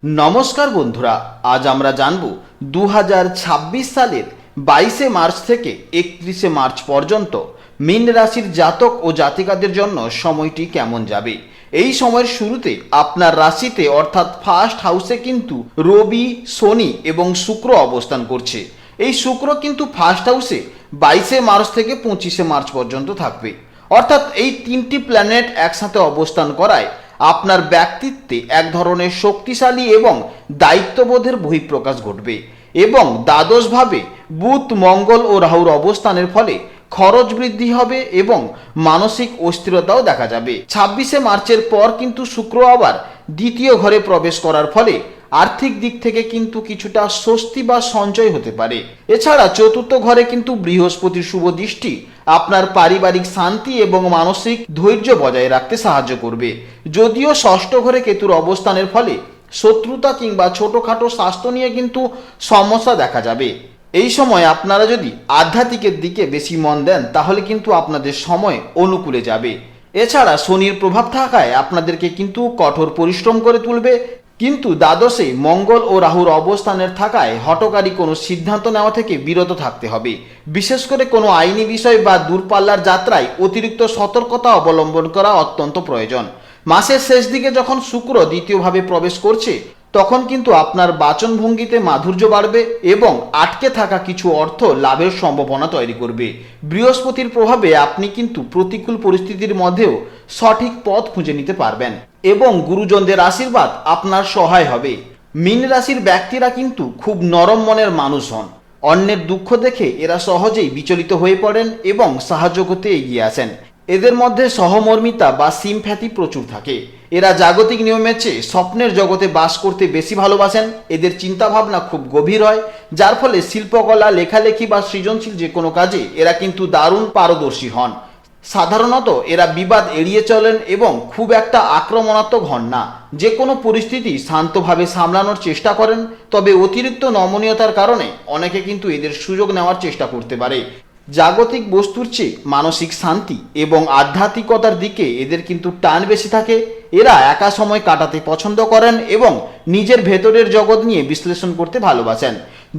नमस्कार बंधुरा आज आमरा जानबो 2026 सालेर 22 मार्च থেকে 31 मार्च पर्यन्त मीन राशिर जातक और जातिकादेर जन्य সময়টি केमन जाबे। এই সময়ের শুরুতে আপনার রাশিতে অর্থাৎ ফার্স্ট হাউসে কিন্তু রবি, শনি এবং শুক্র অবস্থান করছে। এই শুক্র কিন্তু ফার্স্ট হাউসে 22 মার্চ থেকে 25 মার্চ পর্যন্ত থাকবে। অর্থাৎ এই তিনটি প্ল্যানেট একসাথে অবস্থান করায় আপনার ব্যক্তিত্বে এক ধরনের শক্তিশালী এবং দায়িত্ববোধের বহিঃপ্রকাশ ঘটবে এবং দ্বাদশভাবে বুধ, মঙ্গল ও রাহুর অবস্থানের ফলে খরচ বৃদ্ধি হবে এবং মানসিক অস্থিরতাও দেখা যাবে। 26 মার্চের পর কিন্তু শুক্র আবার দ্বিতীয় ঘরে প্রবেশ করার ফলে আর্থিক দিক থেকে কিন্তু কিছুটা স্বস্তি বা সঞ্চয় হতে পারে। এছাড়া চতুর্থ ঘরে কিন্তু বৃহস্পতির শুভ দৃষ্টি আপনার পারিবারিক শান্তি এবং মানসিক ধৈর্য বজায় রাখতে সাহায্য করবে। যদিও ষষ্ঠ ঘরে কেতুর অবস্থানের ফলে শত্রুতা কিংবা ছোটখাটো স্বাস্থ্য নিয়ে কিন্তু সমস্যা দেখা যাবে। এই সময় আপনারা যদি আধ্যাত্মিকের দিকে বেশি মন দেন তাহলে কিন্তু আপনাদের সময় অনুকূলে যাবে। এছাড়া শনির প্রভাব থাকায় আপনাদেরকে কিন্তু কঠোর পরিশ্রম করে তুলবে, কিন্তু দ্বাদশে মঙ্গল ও রাহুর অবস্থানের থাকায় হঠকারী কোনো সিদ্ধান্ত নেওয়া থেকে বিরত থাকতে হবে। বিশেষ করে কোনো আইনি বিষয় বা দূরপাল্লার যাত্রায় অতিরিক্ত সতর্কতা অবলম্বন করা অত্যন্ত প্রয়োজন। মাসের শেষ দিকে যখন শুক্র দ্বিতীয়ভাবে প্রবেশ করছে তখন কিন্তু আপনার বাচনভঙ্গিতে মাধুর্য বাড়বে এবং আটকে থাকা কিছু অর্থ লাভের সম্ভাবনা তৈরি করবে। বৃহস্পতির প্রভাবে আপনি কিন্তু প্রতিকূল পরিস্থিতির মধ্যেও সঠিক পথ খুঁজে নিতে পারবেন এবং গুরুজনদের আশীর্বাদ আপনার সহায় হবে। মীন রাশির ব্যক্তিরা কিন্তু খুব নরম মনের মানুষ হন। অন্যের দুঃখ দেখে এরা সহজেই বিচলিত হয়ে পড়েন এবং সাহায্য করতে এগিয়ে আসেন। এদের মধ্যে সহমর্মিতা বা সিম্প্যাথি প্রচুর থাকে। এরা জাগতিক নিয়মের চেয়ে স্বপ্নের জগতে বাস করতে বেশি ভালোবাসেন। এদের চিন্তাভাবনা খুব গভীর হয়, যার ফলে শিল্পকলা, লেখালেখি বা সৃজনশীল যে কোনো কাজে এরা কিন্তু দারুণ পারদর্শী হন। সাধারণত এরা বিবাদ এড়িয়ে চলেন এবং খুব একটা আক্রমণাত্মক হন না। যে কোনো পরিস্থিতি শান্তভাবে সামলানোর চেষ্টা করেন, তবে অতিরিক্ত নমনীয়তার কারণে অনেকে কিন্তু এদের সুযোগ নেওয়ার চেষ্টা করতে পারে। জাগতিক বস্তুর চেয়ে মানসিক শান্তি এবং আধ্যাত্মিকতার দিকে এদের কিন্তু টান বেশি থাকে। এরা একা সময় কাটাতে পছন্দ করেন এবং নিজের ভেতরের জগৎ নিয়ে বিশ্লেষণ করতে ভালোবাসেন।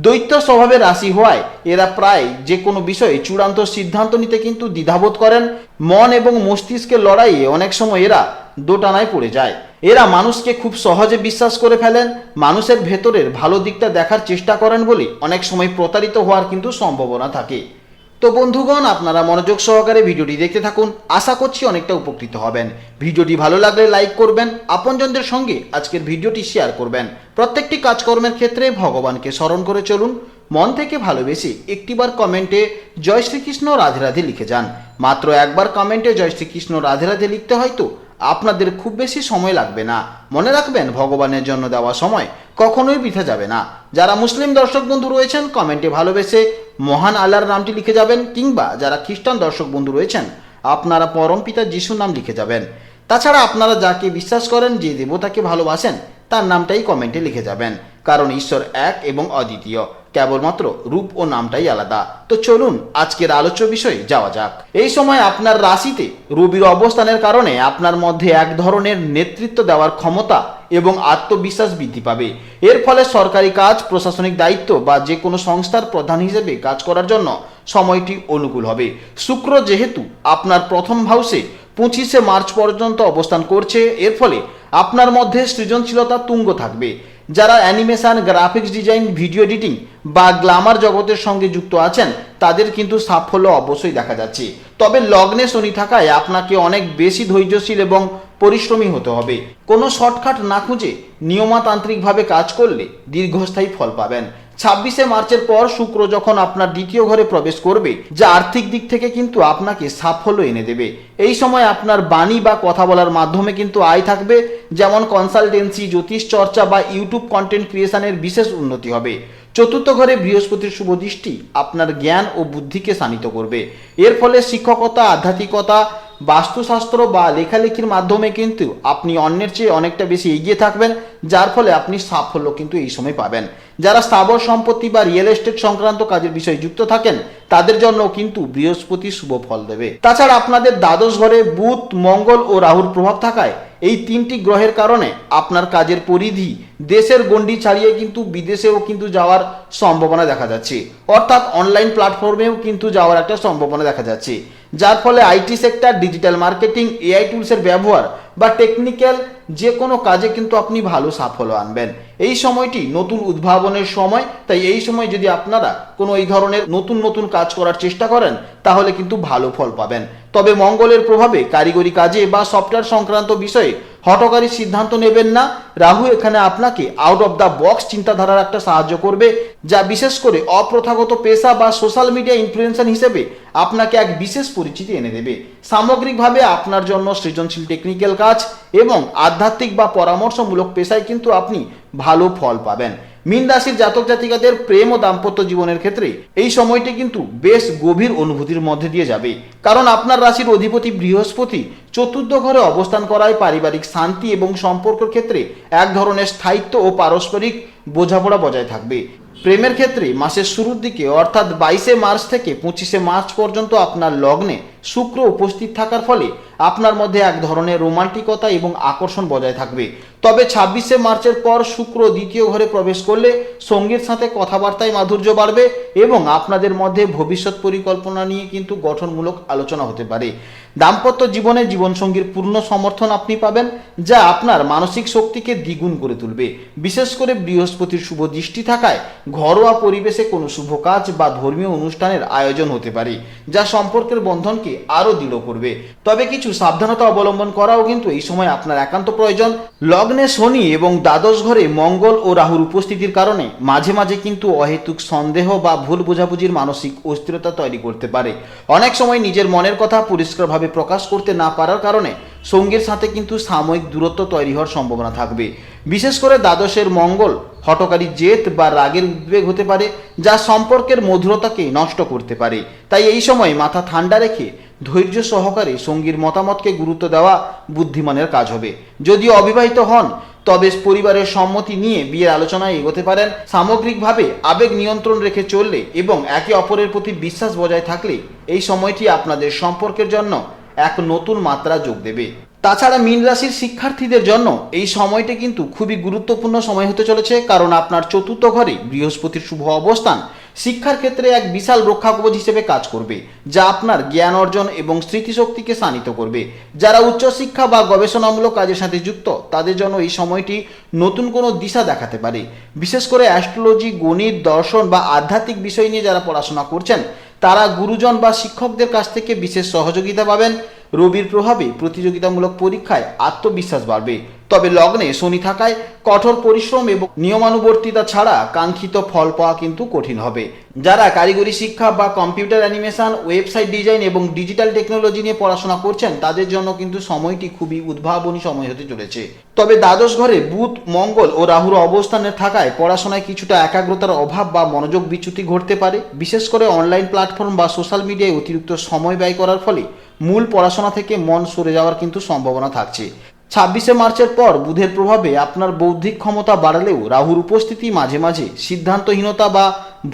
দৈত্য স্বভাবের রাশি হওয়ায় এরা প্রায় যে কোনো বিষয়ে চূড়ান্ত সিদ্ধান্ত নিতে কিন্তু দ্বিধাবোধ করেন। মন এবং মস্তিষ্কের লড়াইয়ে অনেক সময় এরা দোটানায় পড়ে যায়। এরা মানুষকে খুব সহজে বিশ্বাস করে ফেলেন, মানুষের ভেতরের ভালো দিকটা দেখার চেষ্টা করেন বলে অনেক সময় প্রতারিত হওয়ার কিন্তু সম্ভাবনা থাকে। তো বন্ধুগণ, আপনারা মনোযোগ সহকারে ভিডিওটি দেখতে থাকুন, আশা করছি অনেকটা উপকৃত হবেন। ভিডিওটি ভালো লাগলে লাইক করবেন, আপনজনদের সঙ্গে আজকের ভিডিওটি শেয়ার করবেন। প্রত্যেকটি কাজকর্মের ক্ষেত্রে ভগবানকে স্মরণ করে চলুন। মন থেকে ভালোবেসে একটিবার কমেন্টে জয় শ্রীকৃষ্ণ রাধে রাধে লিখে যান। মাত্র একবার কমেন্টে জয় শ্রীকৃষ্ণ রাধে রাধে লিখতে হয়তো আপনাদের খুব বেশি সময় লাগবে না। মনে রাখবেন, ভগবানের জন্য দেওয়া সময় কখনোই বৃথা যাবে না। যারা মুসলিম দর্শক বন্ধু রয়েছেন কমেন্টে ভালোবেসে মহান আল্লাহর নামটি লিখে যাবেন, কিংবা যারা খ্রিস্টান দর্শক বন্ধু রয়েছেন আপনারা পরমপিতা যিশুর নাম লিখে যাবেন। তাছাড়া আপনারা যাকে বিশ্বাস করেন, যে দেবতাকে ভালোবাসেন, তার নামটাই কমেন্টে লিখে যাবেন, কারণ ঈশ্বর এক এবং অদ্বিতীয়, কেবলমাত্র রূপ ও নামটাই আলাদা। তো চলুন আজকের আলোচ্য বিষয়ে যাওয়া যাক। এই সময় আপনার রাশিতে রবির অবস্থানের কারণে আপনার মধ্যে এক ধরনের নেতৃত্ব দেওয়ার ক্ষমতা এবং আত্মবিশ্বাস বৃদ্ধি পাবে। এর ফলে সরকারি কাজ, প্রশাসনিক দায়িত্ব বা যে কোনো সংস্থার প্রধান হিসেবে কাজ করার জন্য সময়টি অনুকূল হবে। শুক্র যেহেতু আপনার প্রথম হাউসে 25 মার্চ পর্যন্ত অবস্থান করছে, এর ফলে আপনার মধ্যে সৃজনশীলতা তুঙ্গ থাকবে। যারা animation, graphics design, video editing বা গ্ল্যামার জগতের সঙ্গে যুক্ত আছেন তাদের কিন্তু সাফল্য অবশ্যই দেখা যাচ্ছে। তবে লগ্নে শনি থাকায় আপনাকে অনেক বেশি ধৈর্যশীল এবং পরিশ্রমী হতে হবে। কোনো শর্টকাট না খুঁজে নিয়মতান্ত্রিকভাবে কাজ করলে দীর্ঘস্থায়ী ফল পাবেন। 26 মার্চের পর শুক্র যখন আপনার দ্বিতীয় ঘরে প্রবেশ করবে, যা আর্থিক দিক থেকে কিন্তু আপনাকে সাফল্য এনে দেবে। এই সময় আপনার বাণী বা কথা বলার মাধ্যমে কিন্তু আয় থাকবে, যেমন কনসালটেন্সি, জ্যোতিষ চর্চা বা ইউটিউব কন্টেন্ট ক্রিয়েশনের বিশেষ উন্নতি হবে। চতুর্থ ঘরে বৃহস্পতির শুভ দৃষ্টি আপনার জ্ঞান ও বুদ্ধিকে শানিত করবে। এর ফলে শিক্ষকতা, আধ্যাত্মিকতা, বাস্তুশাস্ত্র বা লেখালেখির মাধ্যমে কিন্তু আপনি অন্যের চেয়ে অনেকটা বেশি এগিয়ে থাকবেন, যার ফলে আপনি সাফল্য কিন্তু এই সময় পাবেন। যারা স্থাবর সম্পত্তি বা রিয়েল এস্টেট সংক্রান্ত কাজের বিষয়ে যুক্ত থাকেন তাদের জন্য কিন্তু বৃহস্পতি শুভ ফল দেবে। তাছাড়া আপনাদের দ্বাদশ ঘরে বুধ, মঙ্গল ও রাহুর প্রভাব থাকায় এই তিনটি গ্রহের কারণে আপনার কাজের পরিধি দেশের গণ্ডি ছাড়িয়ে কিন্তু বিদেশেও কিন্তু যাওয়ার সম্ভাবনা দেখা যাচ্ছে, অর্থাৎ অনলাইন প্ল্যাটফর্মেও কিন্তু যাওয়ার একটা সম্ভাবনা দেখা যাচ্ছে, যার ফলে IT sector, digital marketing, AI টুলসের ব্যবহার বা টেকনিক্যাল যে কোনো কাজে কিন্তু আপনি ভালো সাফল্য আনবেন। এই সময়টি নতুন উদ্ভাবনের সময়, তাই এই সময় যদি আপনারা কোনো এই ধরনের নতুন নতুন কাজ করার চেষ্টা করেন তাহলে কিন্তু ভালো ফল পাবেন। তবে মঙ্গলের প্রভাবে কারিগরি কাজে বা সফটওয়্যার সংক্রান্ত বিষয়ে হঠকারী সিদ্ধান্ত নেবেন না। রাহু এখানে আপনাকে আউট অফ দ্য বক্স চিন্তাধারার একটা সাহায্য করবে, যা বিশেষ করে অপ্রথাগত পেশা বা সোশ্যাল মিডিয়া ইনফ্লুয়েন্সার হিসেবে আপনাকে এক বিশেষ পরিচিতি এনে দেবে। সামগ্রিকভাবে আপনার জন্য সৃজনশীল টেকনিক্যাল কাজ এবং আধ্যাত্মিক বা পরামর্শমূলক পেশায় কিন্তু আপনি ভালো ফল পাবেন। মীন রাশির জাতক জাতিকাদের প্রেম ও দাম্পত্য জীবনের ক্ষেত্রে এই সময়টি কিন্তু বেশ গভীর অনুভূতির মধ্যে দিয়ে যাবে, কারণ আপনার রাশির অধিপতি বৃহস্পতি চতুর্থ ঘরে অবস্থান করায় পারিবারিক শান্তি এবং সম্পর্কের ক্ষেত্রে এক ধরনের স্থায়িত্ব ও পারস্পরিক বোঝাপড়া বজায় থাকবে। প্রেমের ক্ষেত্রে মাসের শুরুর দিকে অর্থাৎ 22শে মার্চ থেকে 25শে মার্চ পর্যন্ত আপনার লগ্নে শুক্র উপস্থিত থাকার ফলে আপনার মধ্যে এক ধরনের রোমান্টিকতা এবং আকর্ষণ বজায় থাকবে। তবে 26শে মার্চের পর শুক্র দ্বিতীয় ঘরে প্রবেশ করলে সঙ্গীর সাথে কথাবার্তায় মাধুর্য বাড়বে এবং আপনাদের মধ্যে ভবিষ্যৎ পরিকল্পনা নিয়ে কিন্তু গঠনমূলক আলোচনা হতে পারে। দাম্পত্য জীবনে জীবনসঙ্গীর পূর্ণ সমর্থন আপনি পাবেন, যা আপনার মানসিক শক্তিকে দ্বিগুণ করে তুলবে। বিশেষ করে বৃহস্পতির শুভ দৃষ্টি থাকায় ঘরোয়া পরিবেশে কোনো শুভ কাজ বা ধর্মীয় অনুষ্ঠানের আয়োজন হতে পারে, যা সম্পর্কের বন্ধনকে আরও দৃঢ় করবে। তবে কিছু সাবধানতা অবলম্বন করাও কিন্তু এই সময় আপনার একান্ত প্রয়োজন। লগ্নে শনি এবং দ্বাদশ ঘরে মঙ্গল ও রাহুর উপস্থিতির কারণে মাঝে মাঝে কিন্তু অহেতুক সন্দেহ বা ভুল বোঝাবুঝির মানসিক অস্থিরতা তৈরি করতে পারে। অনেক সময় নিজের মনের কথা পরিষ্কারভাবে প্রকাশ করতে না পারার কারণে সঙ্গীর সাথে কিন্তু সাময়িক দূরত্ব তৈরি হওয়ার সম্ভাবনা থাকবে। বিশেষ করে দ্বাদশের মঙ্গল হঠকারী জেদ বা রাগের উদ্বেগ হতে পারে, যা সম্পর্কের মধুরতাকে নষ্ট করতে পারে। তাই এই সময় মাথা ঠান্ডা রেখে ধৈর্য সহকারে সঙ্গীর মতামতকে গুরুত্ব দেওয়া বুদ্ধিমানের কাজ হবে। যদি অবিবাহিত হন তবে পরিবারের সম্মতি নিয়ে বিয়ের আলোচনায় এগোতে পারেন। সামগ্রিকভাবে আবেগ নিয়ন্ত্রণ রেখে চললে এবং একে অপরের প্রতি বিশ্বাস বজায় থাকলে এই সময়টি আপনাদের সম্পর্কের জন্য এক নতুন মাত্রা যোগ দেবে। তাছাড়া মীন রাশির শিক্ষার্থীদের জন্য এই সময়টি কিন্তু খুবই গুরুত্বপূর্ণ সময় হতে চলেছে, কারণ আপনার চতুর্থ ঘরে বৃহস্পতির শুভ অবস্থান শিক্ষার ক্ষেত্রে এক বিশাল রক্ষাকবচ হিসেবে কাজ করবে, যা আপনার জ্ঞান অর্জন এবং স্মৃতিশক্তিকে শানিত করবে। যারা উচ্চশিক্ষা বা গবেষণামূলক কাজের সাথে যুক্ত তাদের জন্য এই সময়টি নতুন কোনো দিশা দেখাতে পারে। বিশেষ করে অ্যাস্ট্রোলজি, গণিত, দর্শন বা আধ্যাত্মিক বিষয় নিয়ে যারা পড়াশোনা করছেন তারা গুরুজন বা শিক্ষকদের কাছ থেকে বিশেষ সহযোগিতা পাবেন। রবির প্রভাবে প্রতিযোগিতামূলক পরীক্ষায় আত্মবিশ্বাস বাড়বে। তবে লগ্নে শনি থাকায় কঠোর পরিশ্রম এবং নিয়মানুবর্তিতা ছাড়া কাঙ্ক্ষিত ফল পাওয়া কিন্তু কঠিন হবে। যারা কারিগরি শিক্ষা বা কম্পিউটার অ্যানিমেশন, ওয়েবসাইট ডিজাইন এবং ডিজিটাল টেকনোলজি নিয়ে পড়াশোনা করছেন তাদের জন্য কিন্তু সময়টি খুবই উদ্ভাবনী সময় হতে চলেছে। তবে দ্বাদশ ঘরে বুধ, মঙ্গল ও রাহুর অবস্থানে থাকায় পড়াশোনায় কিছুটা একাগ্রতার অভাব বা মনোযোগ বিচ্যুতি ঘটতে পারে। বিশেষ করে অনলাইন প্ল্যাটফর্ম বা সোশ্যাল মিডিয়ায় অতিরিক্ত সময় ব্যয় করার ফলে মূল পড়াশোনা থেকে মন সরে যাওয়ার কিন্তু সম্ভাবনা থাকছে। 26শে মার্চের পর বুধের প্রভাবে আপনার বৌদ্ধিক ক্ষমতা বাড়লেও রাহুর উপস্থিতি মাঝে মাঝে সিদ্ধান্তহীনতা বা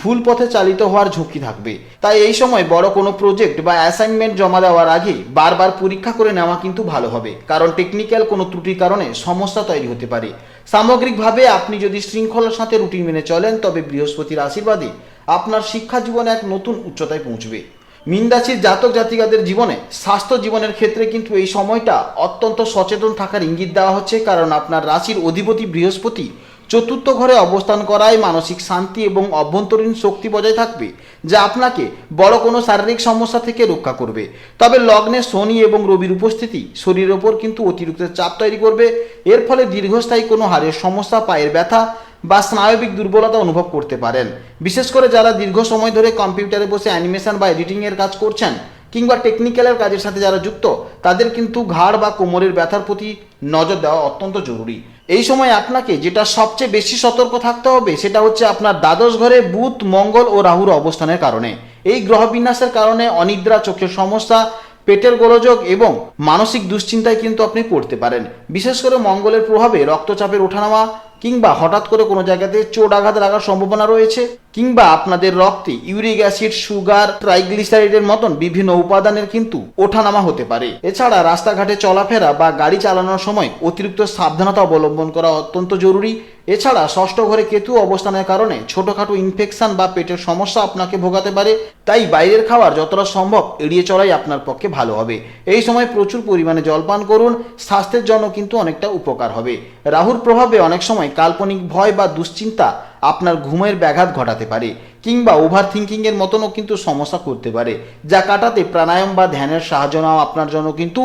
ভুল পথে চালিত হওয়ার ঝুঁকি থাকবে। তাই এই সময় বড় কোনো প্রজেক্ট বা অ্যাসাইনমেন্ট জমা দেওয়ার আগে বারবার পরীক্ষা করে নেওয়া কিন্তু ভালো হবে, কারণ টেকনিক্যাল কোনো ত্রুটির কারণে সমস্যা তৈরি হতে পারে। সামগ্রিকভাবে আপনি যদি শৃঙ্খলার সাথে রুটিন মেনে চলেন তবে বৃহস্পতির আশীর্বাদে আপনার শিক্ষা জীবনে এক নতুন উচ্চতায় পৌঁছবে। মীন রাশির জাতক জাতিকাদের জীবনে স্বাস্থ্য জীবনের ক্ষেত্রে কিন্তু এই সময়টা অত্যন্ত সচেতন থাকার ইঙ্গিত দেওয়া হচ্ছে, কারণ আপনার রাশির অধিপতি বৃহস্পতি চতুর্থ ঘরে অবস্থান করায় মানসিক শান্তি এবং অভ্যন্তরীণ শক্তি বজায় থাকবে, যা আপনাকে বড় কোনো শারীরিক সমস্যা থেকে রক্ষা করবে। তবে লগ্নে শনি এবং রবির উপস্থিতি শরীরের ওপর কিন্তু অতিরিক্ত চাপ তৈরি করবে। এর ফলে দীর্ঘস্থায়ী কোনো হাড়ের সমস্যা, পায়ের ব্যথা বা স্নায়বিক দুর্বলতা অনুভব করতে পারেন। বিশেষ করে যারা দীর্ঘ সময় ধরে কম্পিউটারে বসে অ্যানিমেশন বা এডিটিংয়ের কাজ করছেন কিংবা টেকনিক্যালের কাজের সাথে যারা যুক্ত তাদের কিন্তু ঘাড় বা কোমরের ব্যথার প্রতি নজর দেওয়া অত্যন্ত জরুরি। এই সময় আপনাকে যেটা সবচেয়ে বেশি সতর্ক থাকতে হবে সেটা হচ্ছে আপনার দ্বাদশ ঘরে বুধ, মঙ্গল ও রাহুর অবস্থানের কারণে। এই গ্রহ বিন্যাসের কারণে অনিদ্রা, চোখের সমস্যা, পেটের গোলযোগ এবং মানসিক দুশ্চিন্তায় কিন্তু আপনি পড়তে পারেন। বিশেষ করে মঙ্গলের প্রভাবে রক্তচাপের ওঠানামা, কিংবা হঠাৎ করে কোনো জায়গাতে চোট আঘাত লাগার সম্ভাবনা রয়েছে, কিংবা আপনাদের রক্তে ইউরিক অ্যাসিড, সুগার, ট্রাইগ্লিসারাইডের মতন বিভিন্ন উপাদানের কিন্তু ওঠানামা হতে পারে। এছাড়া রাস্তাঘাটে চলাফেরা বা গাড়ি চালানোর সময় অতিরিক্ত সাবধানতা অবলম্বন করা অত্যন্ত জরুরি। এছাড়া ষষ্ঠ ঘরে কেতু অবস্থানের কারণে ছোটখাটো ইনফেকশন বা পেটের সমস্যা আপনাকে ভোগাতে পারে। তাই বাইরের খাবার যতটা সম্ভব এড়িয়ে চলাই আপনার পক্ষে ভালো হবে। এই সময় প্রচুর পরিমাণে জলপান করুন, স্বাস্থ্যের জন্য কিন্তু অনেকটা উপকার হবে। রাহুর প্রভাবে অনেক সময় কাল্পনিক ভয় বা দুশ্চিন্তা আপনার ঘুমের ব্যাঘাত ঘটাতে পারে, কিংবা ওভার থিঙ্কিংয়ের মতনও কিন্তু সমস্যা করতে পারে, যা কাটাতে প্রাণায়াম বা ধ্যানের সাহায্য নেওয়া আপনার জন্য কিন্তু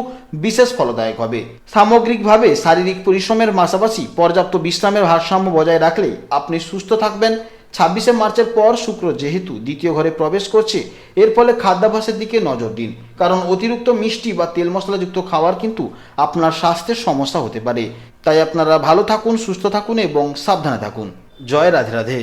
বিশেষ ফলদায়ক হবে। সামগ্রিকভাবে শারীরিক পরিশ্রমের পাশাপাশি পর্যাপ্ত বিশ্রামের ভারসাম্য বজায় রাখলে আপনি সুস্থ থাকবেন। 26শে মার্চের পর শুক্র যেহেতু দ্বিতীয় ঘরে প্রবেশ করছে, এর ফলে খাদ্যাভ্যাসের দিকে নজর দিন, কারণ অতিরিক্ত মিষ্টি বা তেল মশলাযুক্ত খাবার কিন্তু আপনার স্বাস্থ্যের সমস্যা হতে পারে। তাই আপনারা ভালো থাকুন, সুস্থ থাকুন এবং সাবধানে থাকুন। জয় রাধে রাধে।